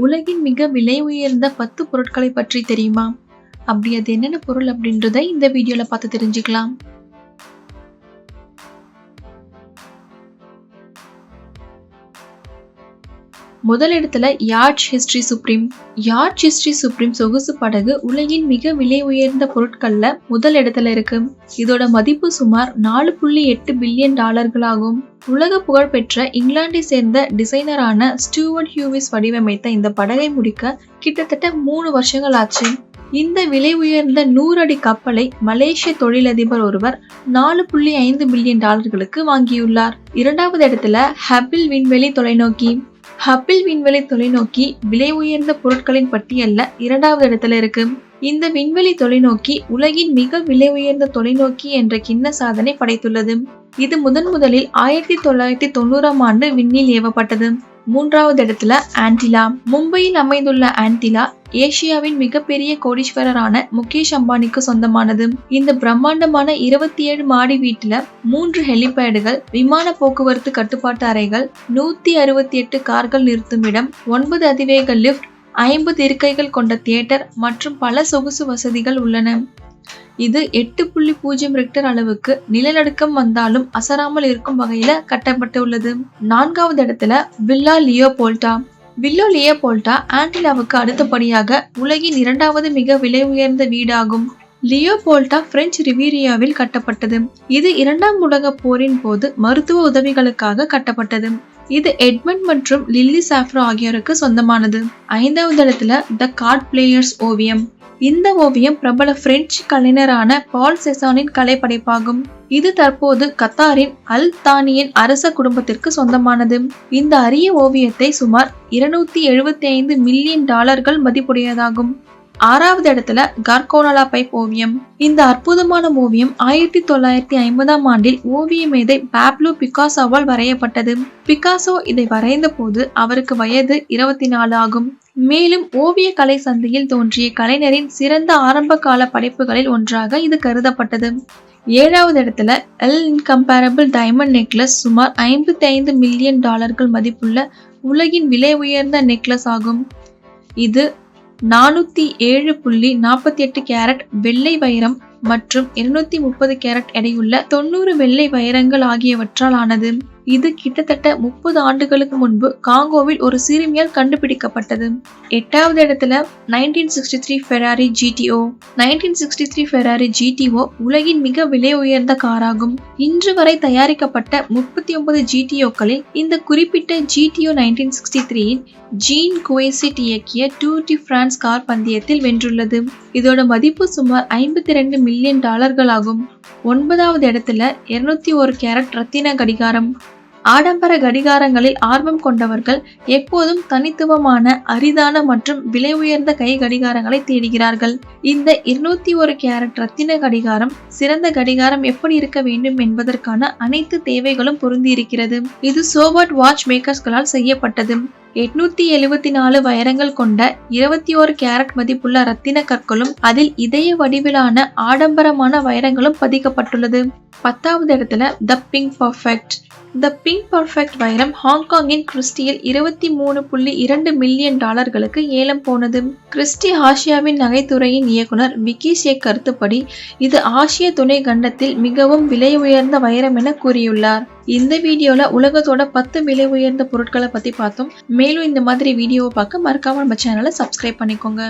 உலகின் மிக விலை உயர்ந்த 10 பொருட்களை பற்றி தெரியுமா? அப்படி அது என்னென்ன பொருள் அப்படின்றத இந்த வீடியோல பார்த்து தெரிஞ்சுக்கலாம். முதல் இடத்துல yachts history supreme. Yachts history supreme சொகுசு படகு உலகின் மிக விலை உயர்ந்த பொருட்கள்ல முதல் இடத்துல இருக்கு. இதோட மதிப்பு சுமார் 4.8 பில்லியன் டாலர்களாகும். உலக புகழ்பெற்ற இங்கிலாந்தை சேர்ந்த டிசைனரான ஸ்டூவர்ட் ஹியூவிஸ் வடிவமைத்த இந்த படகை முடிக்க கிட்டத்தட்ட 3 வருஷங்கள் ஆச்சு. இந்த விலை உயர்ந்த 100 அடி கப்பலை மலேசிய தொழிலதிபர் ஒருவர் 4.5 பில்லியன் டாலர்களுக்கு வாங்கியுள்ளார். இரண்டாவது இடத்துல ஹபிள் விண்வெளி தொலைநோக்கி. ஹபிள் விண்வெளி தொலைநோக்கி விலை உயர்ந்த பொருட்களின் பட்டியல்ல 2வது இடத்துல இருக்கு. இந்த விண்வெளி தொலைநோக்கி உலகின் மிக விலை உயர்ந்த தொலைநோக்கி என்ற கிண்ண சாதனை படைத்துள்ளது. இது முதலில் 1990ஆம் ஆண்டு விண்ணில் ஏவப்பட்டது. 3வது இடத்துல ஆன்டிலா. மும்பையில் அமைந்துள்ள ஆன்டிலா ஏசியாவின் மிகப்பெரிய கோடீஸ்வரரான முகேஷ் அம்பானிக்கு சொந்தமானது. இந்த பிரம்மாண்டமான 27 மாடி வீட்டுல 3 ஹெலிபேடுகள், விமான போக்குவரத்து கட்டுப்பாட்டு அறைகள், 168 கார்கள் நிறுத்தும் இடம், 9 அதிவேக லிப்ட், 50 இருக்கைகள் கொண்ட தியேட்டர் மற்றும் பல சொகுசு வசதிகள் உள்ளன. இது 8.0 ரிக்டர் அளவுக்கு நிலநடுக்கம் வந்தாலும் அசராமல் இருக்கும் வகையில கட்டப்பட்டுள்ளது. 4வது இடத்துல வில்லா லியோபோல்டா. வில்லா லியோபோல்டா ஆன்டிலாவுக்கு அடுத்தபடியாக உலகின் 2வது மிக விலை உயர்ந்த வீடாகும். லியோபோல்டா பிரெஞ்சு ரிவீரியாவில் கட்டப்பட்டது. இது 2ஆம் உலக போரின் போது மருத்துவ உதவிகளுக்காக கட்டப்பட்டது. இது எட்மண்ட் மற்றும் லில்லி சாஃப்ரோ ஆகியோருக்கு சொந்தமானது. 5வது இடத்துல த கார்ட் பிளேயர்ஸ் ஓவியம். இந்த ஓவியம் பிரபல பிரெஞ்சு கலைஞரான பால் செசானின் கலைப்படைப்பாகும். இது தற்போது கத்தாரின் அல் தானியின் அரச குடும்பத்திற்கு சொந்தமானது. இந்த அரிய ஓவியத்தை சுமார் 275 மில்லியன் டாலர்கள் மதிப்புடையதாகும். 6வது இடத்துல கார்கோனாலா பைப் ஓவியம். இந்த அற்புதமான ஓவியம் 1950ஆம் ஆண்டில் ஓவிய மேதை பாப்லோ பிகாசோவால் வரையப்பட்டது. பிகாசோ இதை வரைந்த போது அவருக்கு வயது 24 ஆகும். மேலும் ஓவிய கலை சந்தையில் தோன்றிய கலைஞரின் சிறந்த ஆரம்ப கால படைப்புகளில் ஒன்றாக இது கருதப்பட்டது. 7வது இடத்துல எல் இன்கம்பேரபிள் டைமண்ட் நெக்லஸ் சுமார் 55 மில்லியன் டாலர்கள் மதிப்புள்ள உலகின் விலை உயர்ந்த நெக்லஸ் ஆகும். இது 407.48 கேரட் வெள்ளை வைரம் மற்றும் 230 கேரட் எடையுள்ள 90 வெள்ளை வைரங்கள் ஆகியவற்றால் ஆனது. இது கிட்டத்தட்ட 30 ஆண்டுகளுக்கு முன்பு காங்கோவில் ஒரு சிறுமியால் கண்டுபிடிக்கப்பட்டது. 8வது இடத்துல 1963 ஃபெராரி GTO. 1963 ஃபெராரி GTO உலகின் மிக விலை உயர்ந்த காராகும். இன்று வரை தயாரிக்கப்பட்ட 39 GTOக்களில் இந்த குறிப்பிட்ட GTO 1963இன் ஜீன் குவேசிட் இயக்கிய டூர் டி பிரான்ஸ் கார் பந்தயத்தில் வென்றுள்ளது. இதோட மதிப்பு சுமார் 52 மில்லியன் டாலர்கள் ஆகும். 9வது இடத்துல 201 கேரட் ரத்தின கடிகாரம். ஆடம்பர கடிகாரங்களில் ஆர்வம் கொண்டவர்கள் எப்போதும் தனித்துவமான, அரிதான மற்றும் விலை உயர்ந்த கை கடிகாரங்களை தேடுகிறார்கள். இந்த 201 கேரட் ரத்தின கடிகாரம் சிறந்த கடிகாரம் எப்படி இருக்க வேண்டும் என்பதற்கான அனைத்து தேவைகளும் பொருந்தியிருக்கிறது. இது சோபர்ட் வாட்ச் மேக்கர்ஸ்களால் செய்யப்பட்டது. 874 வைரங்கள் கொண்ட 21 கேரட் மதிப்புள்ள ரத்தின கற்களும் அதில் இதய வடிவிலான ஆடம்பரமான வைரங்களும் பதிக்கப்பட்டுள்ளது. 10வது இடத்துல த பிங்க் பர்ஃபெக்ட். த பிங்க் பர்ஃபெக்ட் வைரம் ஹாங்காங்கின் கிறிஸ்டியில் 23.2 மில்லியன் டாலர்களுக்கு ஏலம் போனது. கிறிஸ்டி ஆசியாவின் நகைத்துறையின் இயக்குனர் விக்கி ஷேக் கருத்துப்படி இது ஆசிய துணை கண்டத்தில் மிகவும் விலை உயர்ந்த வைரம் என கூறியுள்ளார். இந்த வீடியோல உலகத்தோட 10 விலை உயர்ந்த பொருட்களை பத்தி பார்த்தோம். மேலும் இந்த மாதிரி வீடியோவை பார்க்க மறக்காம நம்ம சேனலை சப்ஸ்கிரைப் பண்ணிக்கோங்க.